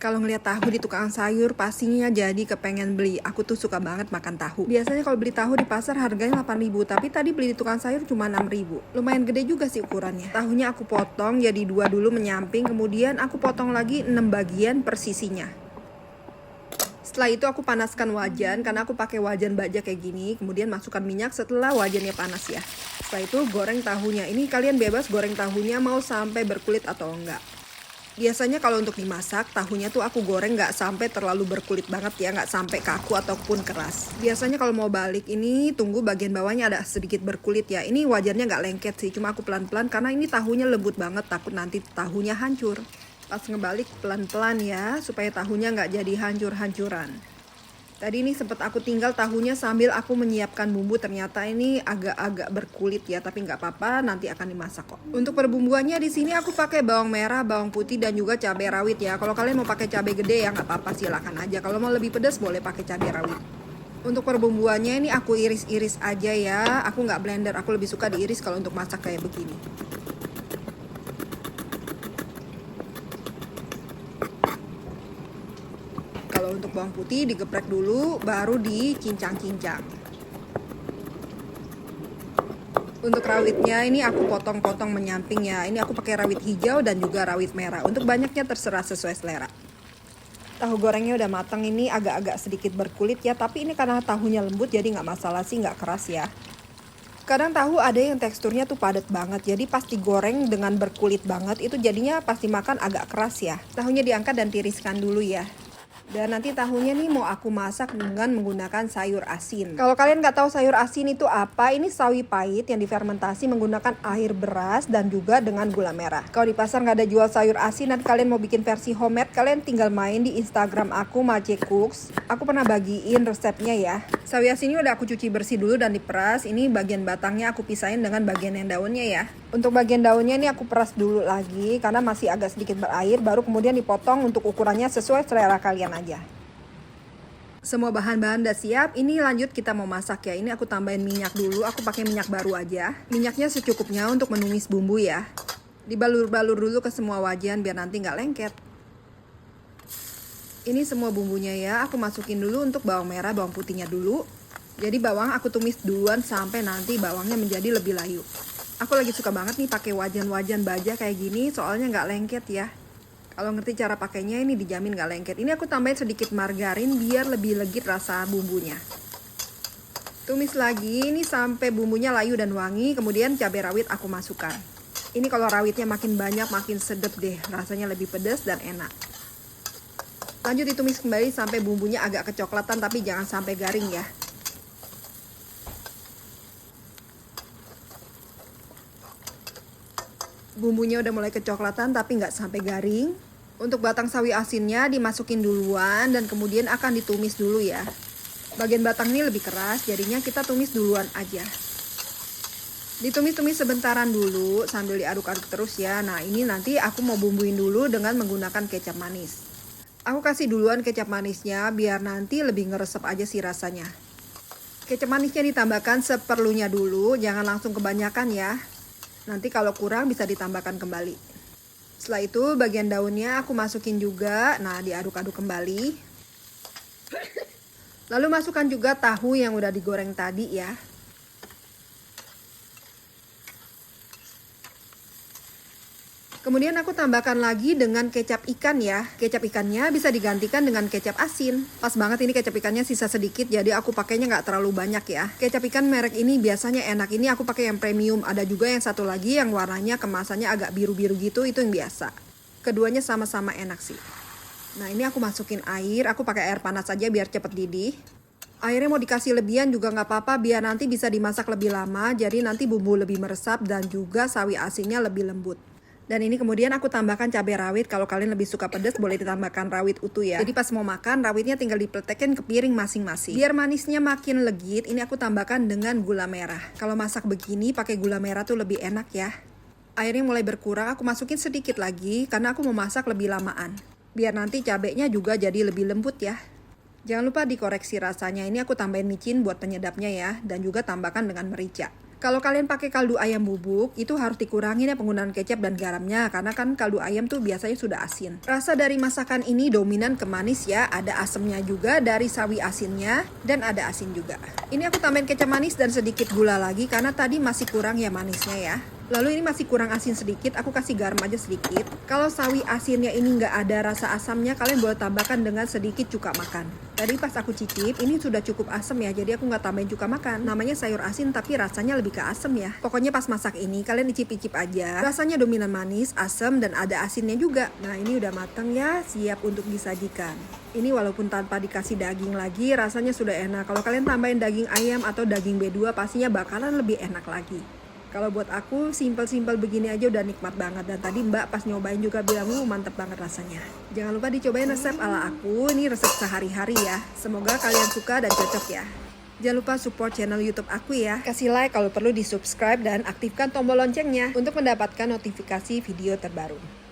Kalau ngeliat tahu di tukang sayur pastinya jadi kepengen beli. Aku tuh suka banget makan tahu. Biasanya kalau beli tahu di pasar harganya 8.000, tapi tadi beli di tukang sayur cuma 6.000. Lumayan gede juga sih ukurannya. Tahunya aku potong jadi 2 dulu menyamping, kemudian aku potong lagi 6 bagian per sisinya. Setelah itu aku panaskan wajan, karena aku pakai wajan baja kayak gini. Kemudian masukkan minyak setelah wajannya panas ya. Setelah itu goreng tahunya. Ini kalian bebas goreng tahunya mau sampai berkulit atau enggak. Biasanya kalau untuk dimasak, tahunya tuh aku goreng nggak sampai terlalu berkulit banget ya, nggak sampai kaku ataupun keras. Biasanya kalau mau balik ini tunggu bagian bawahnya ada sedikit berkulit ya. Ini wajarnya nggak lengket sih, cuma aku pelan-pelan karena ini tahunya lembut banget, takut nanti tahunya hancur. Pas ngebalik pelan-pelan ya, supaya tahunya nggak jadi hancur-hancuran. Tadi ini sempat aku tinggal tahunya sambil aku menyiapkan bumbu, ternyata ini agak-agak berkulit ya, tapi nggak apa-apa, nanti akan dimasak kok. Untuk perbumbuannya di sini aku pakai bawang merah, bawang putih dan juga cabai rawit ya. Kalau kalian mau pakai cabai gede ya nggak apa-apa, silakan aja. Kalau mau lebih pedas boleh pakai cabai rawit. Untuk perbumbuannya ini aku iris-iris aja ya, aku nggak blender, aku lebih suka diiris kalau untuk masak kayak begini. Kalau untuk bawang putih digeprek dulu, baru dicincang-cincang. Untuk rawitnya ini aku potong-potong menyamping ya. Ini aku pakai rawit hijau dan juga rawit merah. Untuk banyaknya terserah sesuai selera. Tahu gorengnya udah matang, ini agak-agak sedikit berkulit ya. Tapi ini karena tahunya lembut jadi nggak masalah sih, nggak keras ya. Kadang tahu ada yang teksturnya tuh padat banget. Jadi pas digoreng dengan berkulit banget itu jadinya pas dimakan agak keras ya. Tahunya diangkat dan tiriskan dulu ya. Dan nanti tahunya nih mau aku masak dengan menggunakan sayur asin. Kalau kalian nggak tahu sayur asin itu apa, ini sawi pahit yang difermentasi menggunakan air beras dan juga dengan gula merah. Kalau di pasar nggak ada jual sayur asin dan kalian mau bikin versi homemade, kalian tinggal main di Instagram aku, Mace Cooks. Aku pernah bagiin resepnya ya. Sawi asin ini udah aku cuci bersih dulu dan diperas. Ini bagian batangnya aku pisahin dengan bagian yang daunnya ya. Untuk bagian daunnya ini aku peras dulu lagi karena masih agak sedikit berair, baru kemudian dipotong untuk ukurannya sesuai selera kalian aja. Semua bahan-bahan udah siap, ini lanjut kita mau masak ya. Ini aku tambahin minyak dulu, aku pakai minyak baru aja. Minyaknya secukupnya untuk menumis bumbu ya. Dibalur-balur dulu ke semua wajan biar nanti nggak lengket. Ini semua bumbunya ya, aku masukin dulu untuk bawang merah, bawang putihnya dulu. Jadi bawang aku tumis duluan sampai nanti bawangnya menjadi lebih layu. Aku lagi suka banget nih pakai wajan-wajan baja kayak gini, soalnya nggak lengket ya. Kalau ngerti cara pakainya ini dijamin nggak lengket. Ini aku tambahin sedikit margarin biar lebih legit rasa bumbunya. Tumis lagi ini sampai bumbunya layu dan wangi, kemudian cabai rawit aku masukkan. Ini kalau rawitnya makin banyak makin sedap deh, rasanya lebih pedas dan enak. Lanjut ditumis kembali sampai bumbunya agak kecoklatan tapi jangan sampai garing ya. Bumbunya udah mulai kecoklatan tapi nggak sampai garing. Untuk batang sawi asinnya dimasukin duluan dan kemudian akan ditumis dulu ya. Bagian batang ini lebih keras, jadinya kita tumis duluan aja. Ditumis-tumis sebentaran dulu sambil diaduk-aduk terus ya. Nah ini nanti aku mau bumbuin dulu dengan menggunakan kecap manis. Aku kasih duluan kecap manisnya biar nanti lebih ngeresep aja sih rasanya. Kecap manisnya ditambahkan seperlunya dulu, jangan langsung kebanyakan ya. Nanti kalau kurang bisa ditambahkan kembali. Setelah itu bagian daunnya aku masukin juga. Nah diaduk-aduk kembali. Lalu masukkan juga tahu yang udah digoreng tadi ya. Kemudian aku tambahkan lagi dengan kecap ikan ya. Kecap ikannya bisa digantikan dengan kecap asin. Pas banget ini kecap ikannya sisa sedikit, jadi aku pakainya nggak terlalu banyak ya. Kecap ikan merek ini biasanya enak. Ini aku pakai yang premium. Ada juga yang satu lagi yang warnanya kemasannya agak biru-biru gitu, itu yang biasa. Keduanya sama-sama enak sih. Nah ini aku masukin air. Aku pakai air panas aja biar cepet didih. Airnya mau dikasih lebihan juga nggak apa-apa biar nanti bisa dimasak lebih lama. Jadi nanti bumbu lebih meresap dan juga sawi asinnya lebih lembut. Dan ini kemudian aku tambahkan cabai rawit. Kalau kalian lebih suka pedas boleh ditambahkan rawit utuh ya. Jadi pas mau makan rawitnya tinggal dipletekin ke piring masing-masing. Biar manisnya makin legit, ini aku tambahkan dengan gula merah. Kalau masak begini pakai gula merah tuh lebih enak ya. Airnya mulai berkurang, aku masukin sedikit lagi karena aku mau masak lebih lamaan. Biar nanti cabenya juga jadi lebih lembut ya. Jangan lupa dikoreksi rasanya. Ini aku tambahin micin buat penyedapnya ya. Dan juga tambahkan dengan merica. Kalau kalian pakai kaldu ayam bubuk, itu harus dikurangin ya penggunaan kecap dan garamnya, karena kan kaldu ayam tuh biasanya sudah asin. Rasa dari masakan ini dominan ke manis ya, ada asemnya juga dari sawi asinnya, dan ada asin juga. Ini aku tambahin kecap manis dan sedikit gula lagi, karena tadi masih kurang ya manisnya ya. Lalu ini masih kurang asin sedikit, aku kasih garam aja sedikit. Kalau sawi asinnya ini nggak ada rasa asamnya, kalian boleh tambahkan dengan sedikit cuka makan. Tadi pas aku cicip, ini sudah cukup asam ya, jadi aku nggak tambahin cuka makan. Namanya sayur asin tapi rasanya lebih ke asam ya. Pokoknya pas masak ini, kalian icip-icip aja. Rasanya dominan manis, asam, dan ada asinnya juga. Nah ini udah matang ya, siap untuk disajikan. Ini walaupun tanpa dikasih daging lagi, rasanya sudah enak. Kalau kalian tambahin daging ayam atau daging B2, pastinya bakalan lebih enak lagi. Kalau buat aku, simpel-simpel begini aja udah nikmat banget. Dan tadi mbak pas nyobain juga bilang, mantep banget rasanya. Jangan lupa dicobain resep ala aku, ini resep sehari-hari ya. Semoga kalian suka dan cocok ya. Jangan lupa support channel YouTube aku ya. Kasih like kalau perlu di subscribe dan aktifkan tombol loncengnya untuk mendapatkan notifikasi video terbaru.